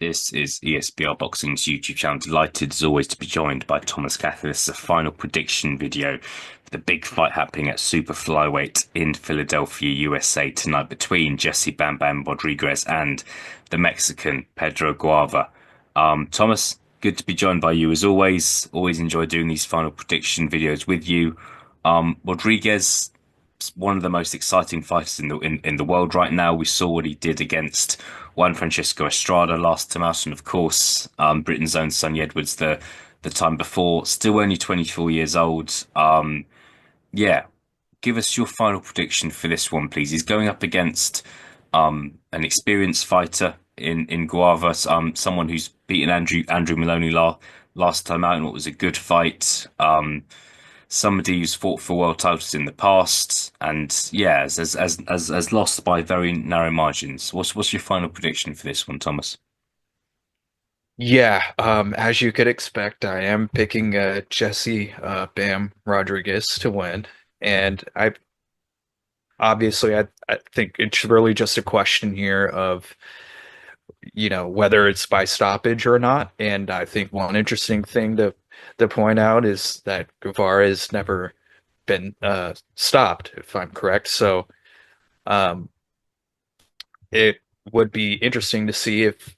This is ESBR Boxing's YouTube channel. Delighted as always to be joined by Thomas Cather. This is a final prediction video for the big fight happening at super flyweight in Philadelphia, USA tonight between Jesse Bam Bam Rodriguez and the Mexican Pedro Guevara. Thomas, good to be joined by you as always. Always enjoy doing these final prediction videos with you. Rodriguez, one of the most exciting fighters in the world right now. We saw what he did against Juan Francisco Estrada last time out, and of course, Britain's own Sonny Edwards the time before. Still only 24 years old. Yeah, give us your final prediction for this one, please. He's going up against an experienced fighter in Guava, someone who's beaten Andrew Maloney last time out in what was a good fight. Somebody who's fought for world titles in the past, and yeah, has lost by very narrow margins. What's your final prediction for this one, Thomas? Yeah, as you could expect, I am picking Jesse Bam Rodriguez to win, and I think it's really just a question here of whether it's by stoppage or not. And I think one interesting thing to point out is that Guevara has never been stopped, if I'm correct. So um, it would be interesting to see if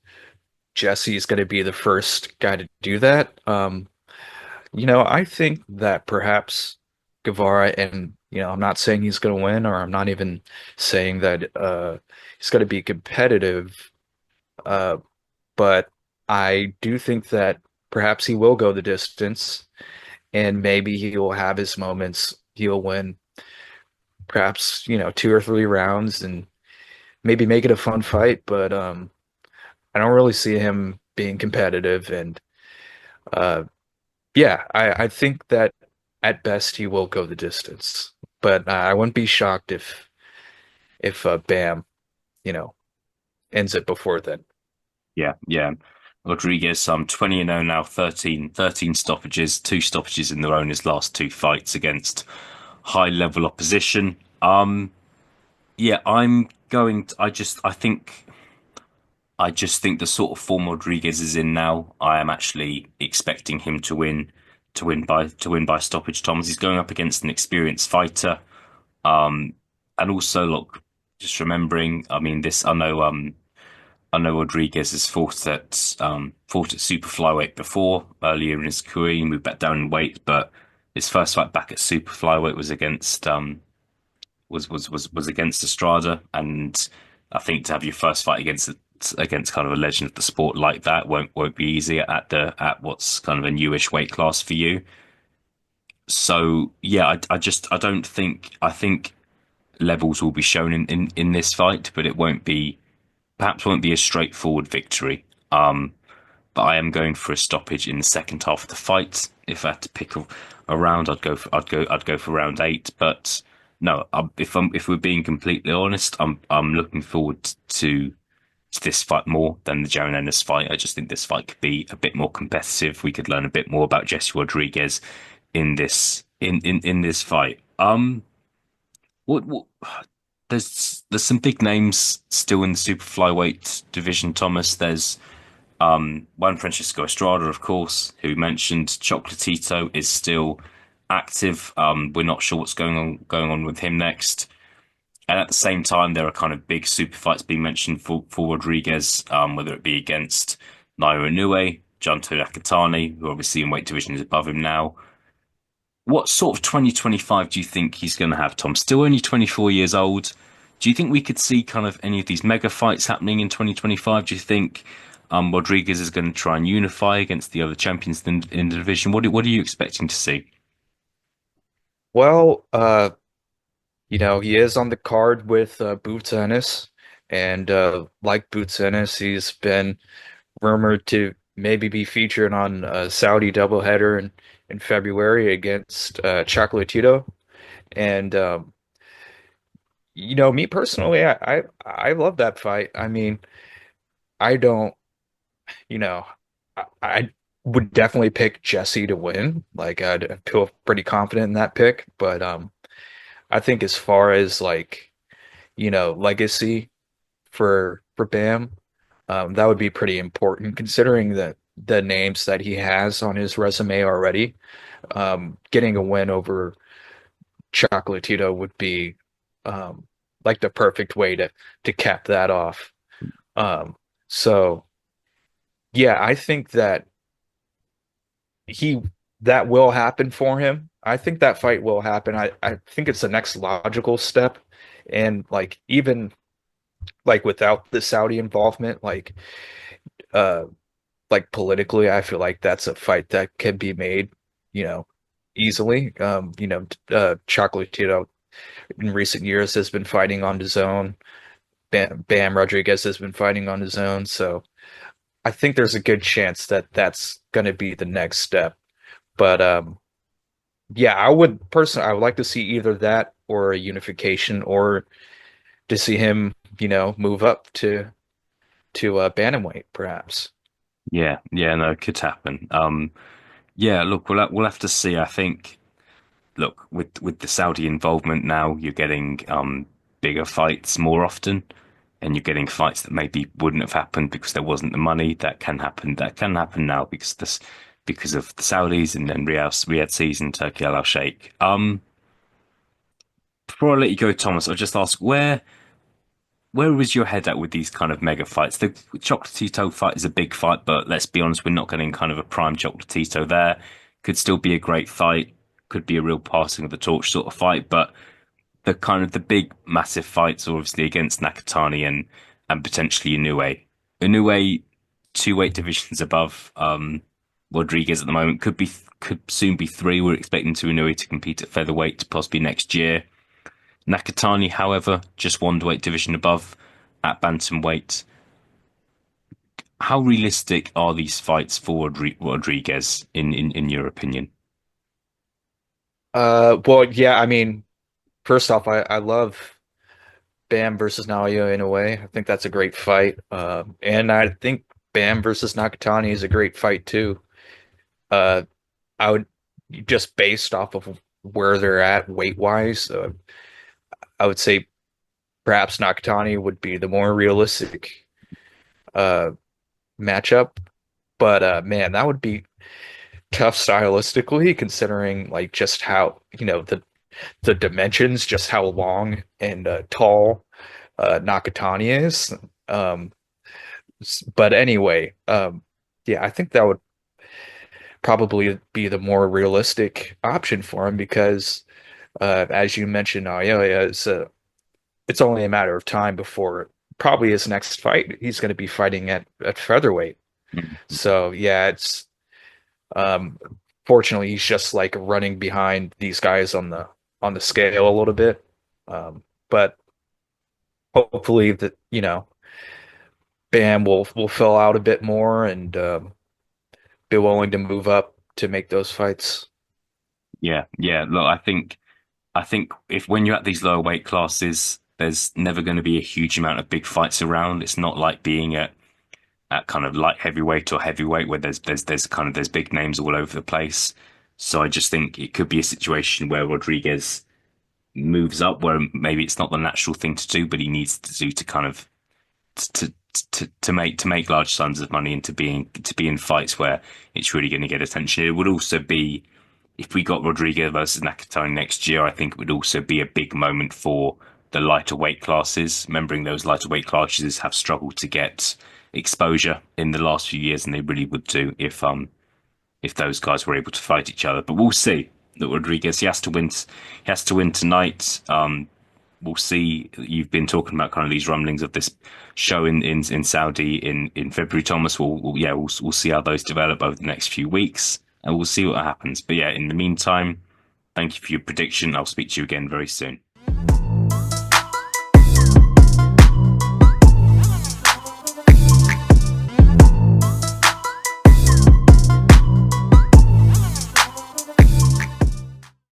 Jesse is going to be the first guy to do that. I think that perhaps Guevara, and I'm not saying he's going to win, or I'm not even saying that he's going to be competitive, uh, but I do think that perhaps he will go the distance, and maybe he will have his moments. He'll win perhaps, 2 or 3 rounds, and maybe make it a fun fight. But I don't really see him being competitive, and uh, yeah, I think that at best he will go the distance, but I wouldn't be shocked if Bam, you know, ends it before then. Yeah, yeah. Rodriguez, 20-0 now, 13 stoppages, 2 stoppages in their own his last 2 fights against high level opposition. Yeah, I just think the sort of form Rodriguez is in now, I am actually expecting him to win by stoppage. Thomas, he's going up against an experienced fighter. And also look, just remembering, I mean, I know Rodriguez has fought at super flyweight before earlier in his career. He moved back down in weight, but his first fight back at super flyweight was against Estrada, and I think to have your first fight against kind of a legend of the sport like that won't be easy at what's kind of a newish weight class for you. So yeah, I don't think I think levels will be shown in this fight, but it won't be a straightforward victory. But I am going for a stoppage in the second half of the fight. If I had to pick a round, I'd go for round 8. But no, if we're being completely honest, I'm looking forward to this fight more than the Jaron Ennis fight. I just think this fight could be a bit more competitive. We could learn a bit more about Jesse Rodriguez in this fight. What there's some big names still in the super flyweight division, Thomas. There's Juan Francisco Estrada, of course, who mentioned Chocolatito is still active. We're not sure what's going on with him next. And at the same time, there are kind of big super fights being mentioned for Rodriguez, whether it be against Nairo Inoue, Junto Nakatani, who obviously in weight divisions above him now. What sort of 2025 do you think he's going to have, Tom? Still only 24 years old. Do you think we could see kind of any of these mega fights happening in 2025? Do you think Rodriguez is going to try and unify against the other champions in the division? What are you expecting to see? Well, he is on the card with Boots Ennis, and like Boots Ennis, he's been rumored to maybe be featured on a Saudi doubleheader in February against Chocolatito. And me personally, I love that fight. I mean, I don't, you know, I would definitely pick Jesse to win. Like I'd feel pretty confident in that pick, but I think as far as like, legacy for Bam. That would be pretty important considering the names that he has on his resume already. Getting a win over Chocolatito would be like the perfect way to cap that off. Um, so yeah, I think he that will happen for him. I think that fight will happen. I think it's the next logical step. And like even like without the Saudi involvement, uh like politically, I feel like that's a fight that can be made, you know, easily. Chocolatito in recent years has been fighting on his own. Bam Rodriguez has been fighting on his own. So I think there's a good chance that that's going to be the next step. But yeah, I would like to see either that or a unification, or to see him, move up to bantamweight, perhaps. Yeah, yeah, no, it could happen. Yeah, look, we'll have to see. I think, look, with the Saudi involvement now, you're getting bigger fights more often, and you're getting fights that maybe wouldn't have happened because there wasn't the money. That can happen. That can happen now because of the Saudis and then Riyadh season, Turkey Al Sheikh. Before I let you go, Thomas, I'll just ask where was your head at with these kind of mega fights? The Chocolatito fight is a big fight, but let's be honest, we're not getting kind of a prime Chocolatito there. Could still be a great fight, could be a real passing of the torch sort of fight, but the kind of the big massive fights are obviously against Nakatani and potentially Inoue. Inoue, two weight divisions above Rodriguez at the moment, could soon be three. We're expecting to Inoue to compete at featherweight possibly next year. Nakatani, however, just one weight division above at bantamweight. How realistic are these fights for Rodriguez in your opinion? Well, yeah, I mean, first off, I love Bam versus Naoya in a way. I think that's a great fight. And I think Bam versus Nakatani is a great fight too. Uh, I would just based off of where they're at weight wise, I would say perhaps Nakatani would be the more realistic uh matchup. But man, that would be tough stylistically considering like just how, the dimensions, just how long and tall Nakatani is. Um, but anyway, yeah, I think that would probably be the more realistic option for him because, as you mentioned, Naoya it's only a matter of time before probably his next fight. He's going to be fighting at featherweight. Mhm. So yeah, it's um, fortunately he's just like running behind these guys on the scale a little bit. But hopefully that Bam will fill out a bit more and be willing to move up to make those fights. Yeah, yeah. Look, I think if when you're at these lower weight classes, there's never going to be a huge amount of big fights around. It's not like being at kind of light heavyweight or heavyweight where there's big names all over the place. So I just think it could be a situation where Rodriguez moves up, where maybe it's not the natural thing to do, but he needs to do to kind of to to make large sums of money and to be in fights where it's really going to get attention. It would also be if we got Rodriguez versus Nakatani next year. I think it would also be a big moment for the lighter weight classes. Remembering those lighter weight classes have struggled to get exposure in the last few years, and they really would do if those guys were able to fight each other. But we'll see. That Rodriguez, he has to win. He has to win tonight. We'll see. You've been talking about kind of these rumblings of this show in Saudi in February, Thomas. We'll see how those develop over the next few weeks, and we'll see what happens. But yeah, in the meantime, thank you for your prediction. I'll speak to you again very soon.